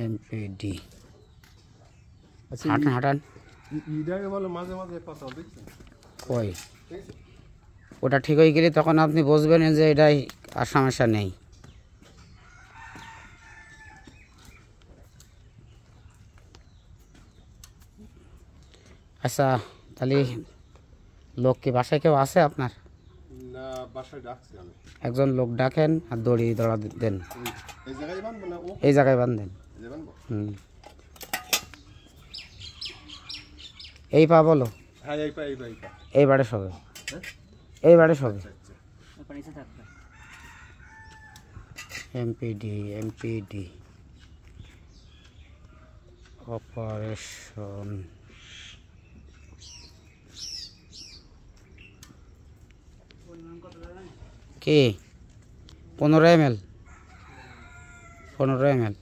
MPD আচ্ছা হাঁটান হাঁটান ইডাকে বলে মাঝে মাঝে কথা দেখছেন কই ওটা ঠিক হয়ে গেলে তখন আপনি বুঝবেন যে এটাই আর সমস্যা নেই। আচ্ছা তাহলে লোক কি বাসায় কেউ আছে আপনার? না বাসায় ডাকছি আমি। একজন লোক ডাকেন আর দড়ি দড়া দেন, এই জায়গায় বাঁধবো না ও এই জায়গায় বাঁধেন। এই বাঁধবো এই পা বলো, হ্যাঁ এই পা এই পা এই পা এই বাড়ে সবে, হ্যাঁ এই বাড়ে সবে। আচ্ছা এমপিডি এমপিডি অপারেশন কি 15 ml 15 ml